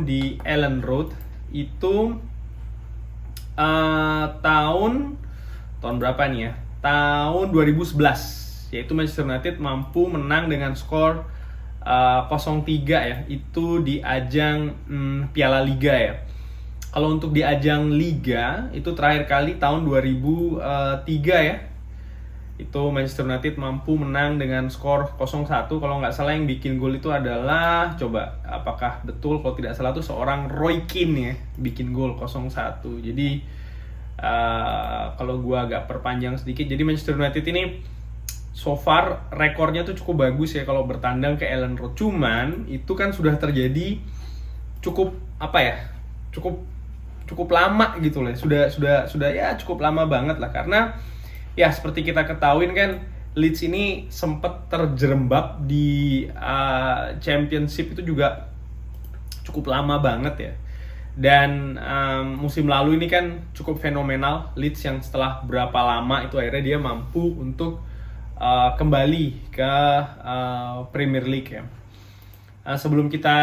di Ellen Road itu tahun berapa nih ya? Tahun 2011, yaitu Manchester United mampu menang dengan skor 0-3 ya. Itu di ajang Piala Liga ya. Kalau untuk di ajang Liga itu terakhir kali tahun 2003 ya. Itu Manchester United mampu menang dengan skor 0-1. Kalau nggak salah yang bikin gol itu adalah, coba apakah betul, kalau tidak salah tuh seorang Roy Keane ya, bikin gol 0-1. Jadi kalau gua agak perpanjang sedikit, jadi Manchester United ini so far rekornya tuh cukup bagus ya kalau bertandang ke Ellen Road. Cuman itu kan sudah terjadi cukup cukup lama gitu lah. Sudah ya cukup lama banget lah, karena ya seperti kita ketahuin kan, Leeds ini sempat terjerembab di Championship itu juga cukup lama banget ya. Dan musim lalu ini kan cukup fenomenal Leeds, yang setelah berapa lama itu akhirnya dia mampu untuk kembali ke Premier League ya. Sebelum kita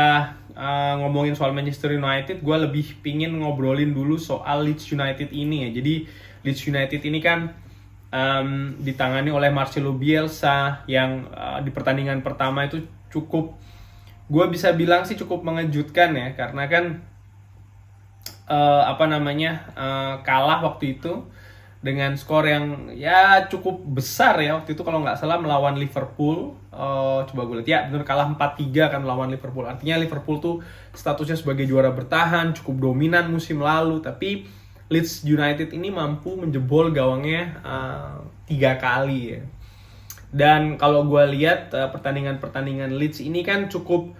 ngomongin soal Manchester United, gue lebih pingin ngobrolin dulu soal Leeds United ini ya. Jadi Leeds United ini kan ditangani oleh Marcelo Bielsa, yang di pertandingan pertama itu cukup, gue bisa bilang sih cukup mengejutkan ya, karena kan kalah waktu itu dengan skor yang ya cukup besar ya. Waktu itu kalau nggak salah melawan Liverpool, coba gue lihat ya, benar, kalah 4-3 kan melawan Liverpool. Artinya Liverpool tuh statusnya sebagai juara bertahan, cukup dominan musim lalu, tapi Leeds United ini mampu menjebol gawangnya 3 kali ya. Dan kalau gue lihat pertandingan Leeds ini kan cukup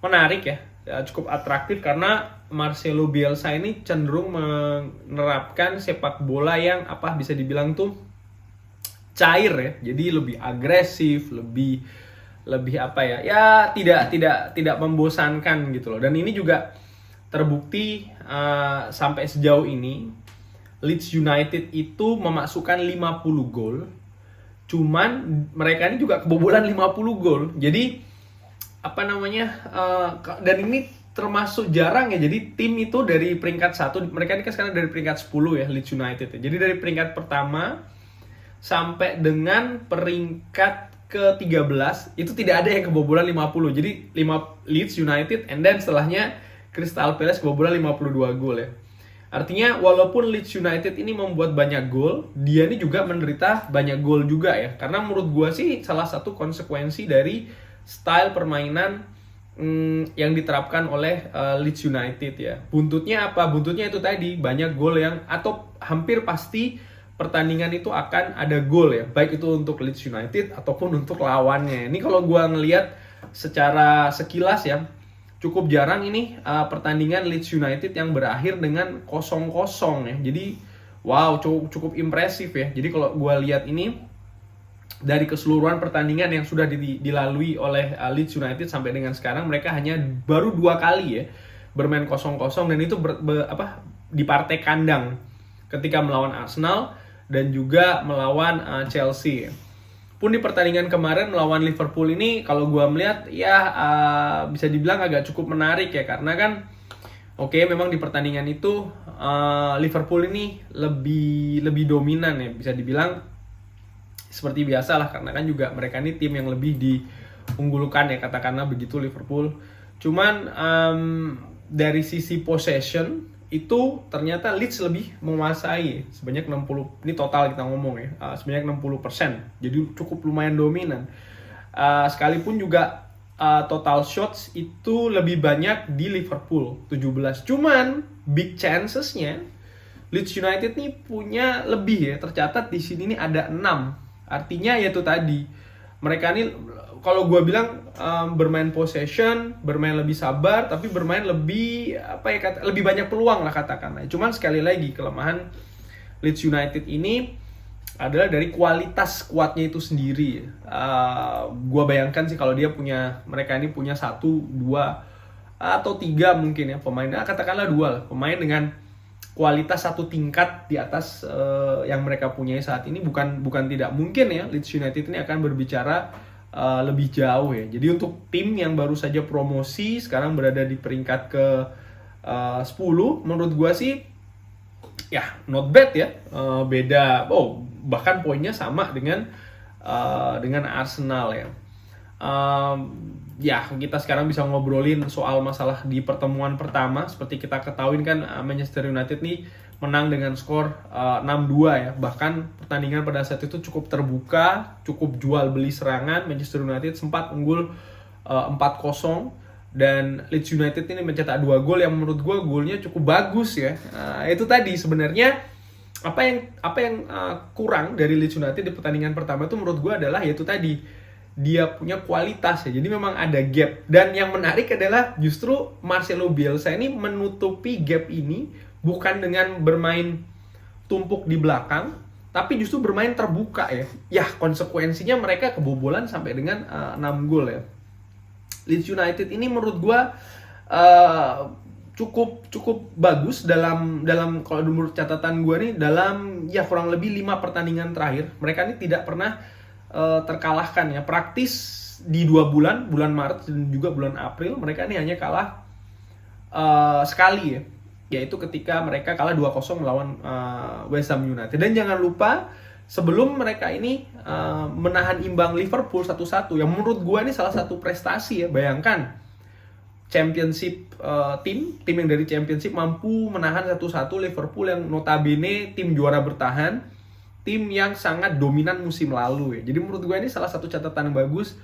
menarik ya, cukup atraktif, karena Marcelo Bielsa ini cenderung menerapkan sepak bola yang bisa dibilang tuh cair ya. Jadi lebih agresif, lebih tidak membosankan gitu loh. Dan ini juga terbukti sampai sejauh ini Leeds United itu memasukkan 50 gol. Cuman mereka ini juga kebobolan 50 gol. Jadi dan ini termasuk jarang ya. Jadi tim itu dari peringkat 1, mereka ini kan sekarang dari peringkat 10 ya, Leeds United ya. Jadi dari peringkat pertama sampai dengan peringkat ke-13 itu tidak ada yang kebobolan 50. Jadi 5 Leeds United, and then setelahnya Crystal Palace kebobolan 52 gol ya. Artinya walaupun Leeds United ini membuat banyak gol, dia ini juga menderita banyak gol juga ya. Karena menurut gua sih salah satu konsekuensi dari style permainan yang diterapkan oleh Leeds United ya. Buntutnya apa? Buntutnya itu tadi, banyak gol yang, atau hampir pasti pertandingan itu akan ada gol ya, baik itu untuk Leeds United ataupun untuk lawannya. Ini kalau gua ngelihat secara sekilas ya, cukup jarang ini pertandingan Leeds United yang berakhir dengan 0-0 ya. Jadi wow, cukup impresif ya. Jadi kalau gue lihat ini dari keseluruhan pertandingan yang sudah dilalui oleh Leeds United sampai dengan sekarang, mereka hanya baru 2 kali ya bermain 0-0, dan itu di partai kandang ketika melawan Arsenal dan juga melawan Chelsea. Pun di pertandingan kemarin melawan Liverpool ini, kalau gue melihat ya bisa dibilang agak cukup menarik ya, karena kan memang di pertandingan itu Liverpool ini lebih dominan ya, bisa dibilang seperti biasa lah, karena kan juga mereka ini tim yang lebih diunggulkan ya, katakanlah begitu Liverpool. Cuman dari sisi possession itu ternyata Leeds lebih menguasai sebanyak 60, ini total kita ngomong ya, sebanyak 60%. Jadi cukup lumayan dominan. Sekalipun juga total shots itu lebih banyak di Liverpool 17. Cuman big chancesnya Leeds United nih punya lebih ya, tercatat di sini nih ada 6. Artinya yaitu tadi, mereka ini kalau gue bilang bermain possession, bermain lebih sabar, tapi bermain lebih lebih banyak peluang lah katakanlah. Cuman sekali lagi kelemahan Leeds United ini adalah dari kualitas skuadnya itu sendiri. Gue bayangkan sih kalau mereka ini punya 1, 2 atau 3 mungkin ya pemain, katakanlah 2 lah, pemain dengan kualitas 1 tingkat di atas yang mereka punyai saat ini. Bukan tidak mungkin ya Leeds United ini akan berbicara lebih jauh ya. Jadi untuk tim yang baru saja promosi sekarang berada di peringkat ke 10, menurut gua sih ya not bad ya. Beda, bahkan poinnya sama dengan Arsenal ya. Ya kita sekarang bisa ngobrolin soal masalah di pertemuan pertama. Seperti kita ketahui kan Manchester United nih menang dengan skor 6-2 ya. Bahkan pertandingan pada saat itu cukup terbuka, cukup jual beli serangan. Manchester United sempat unggul 4-0 dan Leeds United ini mencetak 2 gol yang menurut gue golnya cukup bagus ya. Itu tadi sebenarnya apa yang kurang dari Leeds United di pertandingan pertama itu menurut gue adalah yaitu tadi dia punya kualitas ya. Jadi memang ada gap. Dan yang menarik adalah justru Marcelo Bielsa ini menutupi gap ini bukan dengan bermain tumpuk di belakang, tapi justru bermain terbuka ya. Ya konsekuensinya mereka kebobolan sampai dengan 6 gol ya. Leeds United ini menurut gua cukup bagus dalam kalau menurut catatan gua nih dalam ya kurang lebih 5 pertandingan terakhir. Mereka ini tidak pernah terkalahkan ya. Praktis di 2 bulan Maret dan juga bulan April mereka ini hanya kalah sekali ya, yaitu ketika mereka kalah 2-0 melawan West Ham United. Dan jangan lupa sebelum mereka ini menahan imbang Liverpool 1-1 yang menurut gua ini salah satu prestasi ya. Bayangkan Championship tim yang dari Championship mampu menahan 1-1 Liverpool yang notabene tim juara bertahan, tim yang sangat dominan musim lalu ya. Jadi menurut gue ini salah satu catatan yang bagus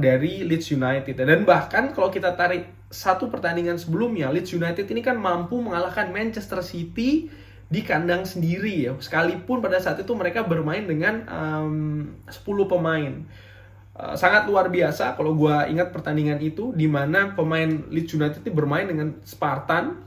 dari Leeds United. Dan bahkan kalau kita tarik satu pertandingan sebelumnya, Leeds United ini kan mampu mengalahkan Manchester City di kandang sendiri ya. Sekalipun pada saat itu mereka bermain dengan 10 pemain. Sangat luar biasa kalau gue ingat pertandingan itu, di mana pemain Leeds United ini bermain dengan Spartan,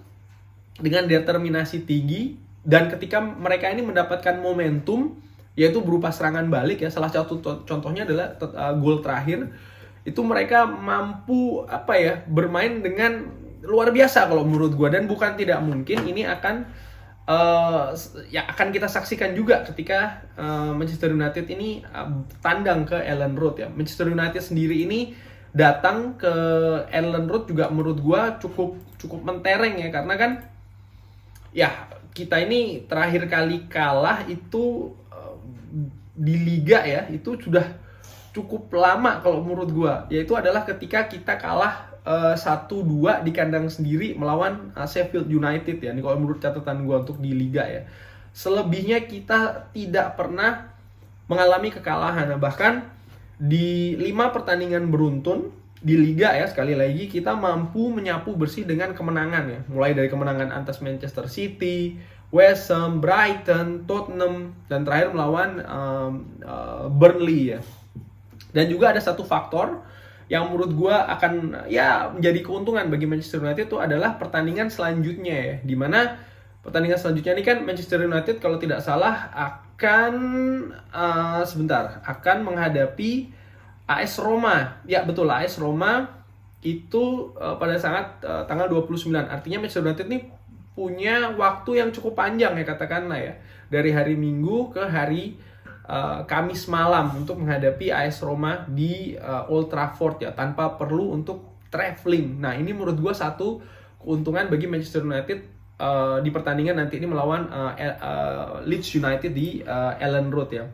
dengan determinasi tinggi. Dan ketika mereka ini mendapatkan momentum, yaitu berupa serangan balik ya, salah satu contohnya adalah gol terakhir, itu mereka mampu bermain dengan luar biasa kalau menurut gua. Dan bukan tidak mungkin ini akan kita saksikan juga ketika Manchester United ini tandang ke Ellen Road ya. Manchester United sendiri ini datang ke Ellen Road juga menurut gua cukup mentereng ya, karena kan ya kita ini terakhir kali kalah itu di Liga ya, itu sudah cukup lama kalau menurut gua, yaitu adalah ketika kita kalah 1-2 di kandang sendiri melawan Sheffield United ya. Ini kalau menurut catatan gua untuk di Liga ya. Selebihnya kita tidak pernah mengalami kekalahan. Nah, bahkan di 5 pertandingan beruntun di Liga ya, sekali lagi kita mampu menyapu bersih dengan kemenangan ya. Mulai dari kemenangan atas Manchester City, West Ham, Brighton, Tottenham, dan terakhir melawan Burnley ya. Dan juga ada satu faktor yang menurut gue akan ya menjadi keuntungan bagi Manchester United itu adalah pertandingan selanjutnya ya. Dimana pertandingan selanjutnya ini kan Manchester United kalau tidak salah akan menghadapi AS Roma. Ya betul, AS Roma itu pada saat tanggal 29. Artinya Manchester United ini punya waktu yang cukup panjang ya, katakanlah ya, dari hari Minggu ke hari Kamis malam untuk menghadapi AS Roma di Old Trafford ya, tanpa perlu untuk traveling. Nah ini menurut gue satu keuntungan bagi Manchester United di pertandingan nanti ini melawan Leeds United di Ellen Road ya.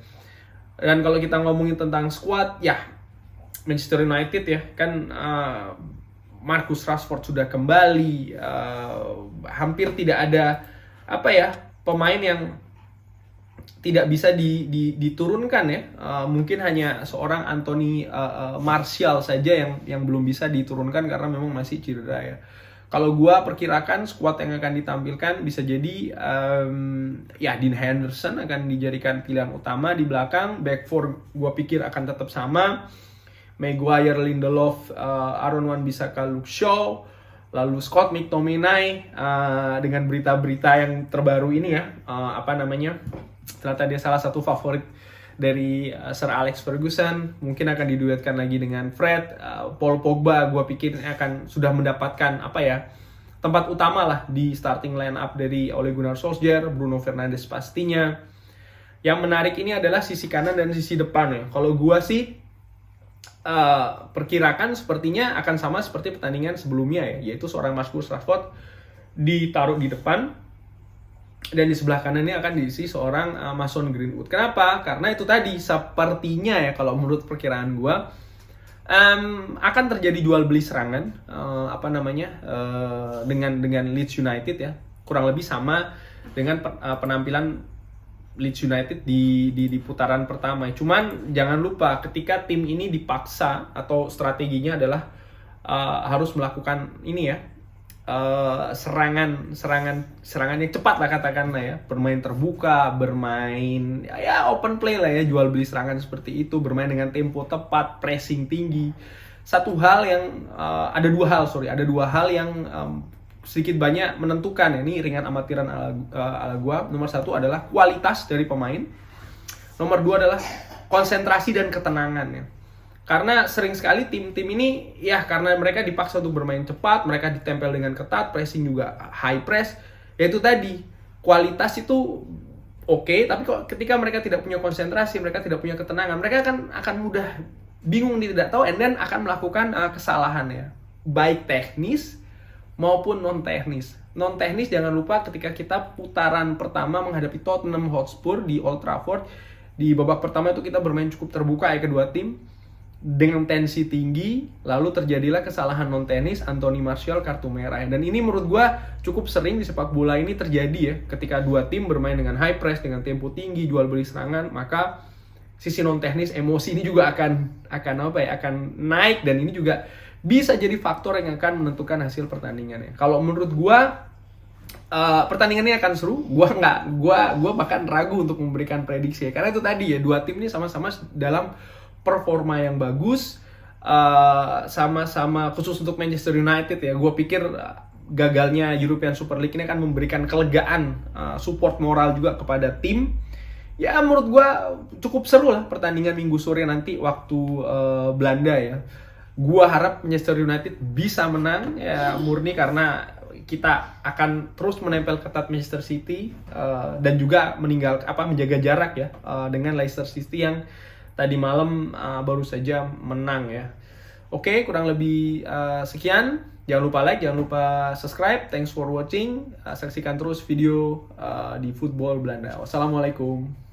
Dan kalau kita ngomongin tentang squad ya, Manchester United ya kan Marcus Rashford sudah kembali, hampir tidak ada pemain yang tidak bisa diturunkan ya. Mungkin hanya seorang Anthony Martial saja yang belum bisa diturunkan karena memang masih cedera ya. Kalau gua perkirakan squad yang akan ditampilkan bisa jadi Dean Henderson akan dijadikan pilihan utama di belakang. Back four gua pikir akan tetap sama. Maguire, Lindelof, Aaron Wan-Bissaka, Luke Shaw, lalu Scott McTominay dengan berita-berita yang terbaru ini ya, ternyata dia salah satu favorit dari Sir Alex Ferguson, mungkin akan diduetkan lagi dengan Fred. Paul Pogba gue pikir akan sudah mendapatkan tempat utama lah di starting line up dari Ole Gunnar Solskjaer. Bruno Fernandes pastinya. Yang menarik ini adalah sisi kanan dan sisi depan ya. Kalau gue sih perkirakan sepertinya akan sama seperti pertandingan sebelumnya ya, yaitu seorang Marcus Rashford ditaruh di depan dan di sebelah kanannya akan diisi seorang Mason Greenwood. Kenapa? Karena itu tadi sepertinya ya, kalau menurut perkiraan gua akan terjadi jual beli serangan dengan Leeds United ya, kurang lebih sama dengan penampilan Leeds United di putaran pertama. Cuman jangan lupa ketika tim ini dipaksa atau strateginya adalah harus melakukan ini ya, serangan yang cepat lah katakanlah ya, bermain terbuka, bermain ya open play lah ya, jual beli serangan seperti itu, bermain dengan tempo tepat, pressing tinggi. Ada dua hal yang sedikit banyak menentukan ya, ini ringan amatiran ala gua. Nomor satu adalah kualitas dari pemain, nomor dua adalah konsentrasi dan ketenangan ya. Karena sering sekali tim-tim ini ya, karena mereka dipaksa untuk bermain cepat, mereka ditempel dengan ketat, pressing juga high press. Yaitu tadi, kualitas itu oke, tapi ketika mereka tidak punya konsentrasi, mereka tidak punya ketenangan, mereka akan mudah bingung, tidak tahu, and then akan melakukan kesalahan ya. Baik teknis maupun non teknis. Non teknis jangan lupa ketika kita putaran pertama menghadapi Tottenham Hotspur di Old Trafford, di babak pertama itu kita bermain cukup terbuka ya, kedua tim dengan tensi tinggi, lalu terjadilah kesalahan non tenis, Anthony Martial kartu merah. Dan ini menurut gua cukup sering di sepak bola ini terjadi ya, ketika dua tim bermain dengan high press, dengan tempo tinggi, jual beli serangan, maka sisi non teknis, emosi ini juga akan naik, dan ini juga bisa jadi faktor yang akan menentukan hasil pertandingannya. Kalau menurut gua pertandingan ini akan seru. Gua bahkan ragu untuk memberikan prediksi ya, karena itu tadi ya, dua tim ini sama-sama dalam performa yang bagus, sama-sama khusus untuk Manchester United ya. Gue pikir gagalnya European Super League ini akan memberikan kelegaan, support moral juga kepada tim. Ya menurut gue cukup seru lah pertandingan Minggu sore nanti waktu Belanda ya. Gue harap Manchester United bisa menang ya, murni karena kita akan terus menempel ketat Manchester City, dan juga menjaga jarak ya dengan Leicester City yang tadi malam baru saja menang ya. Oke, kurang lebih sekian. Jangan lupa like, jangan lupa subscribe. Thanks for watching. Saksikan terus video di Football Belanda. Wassalamualaikum.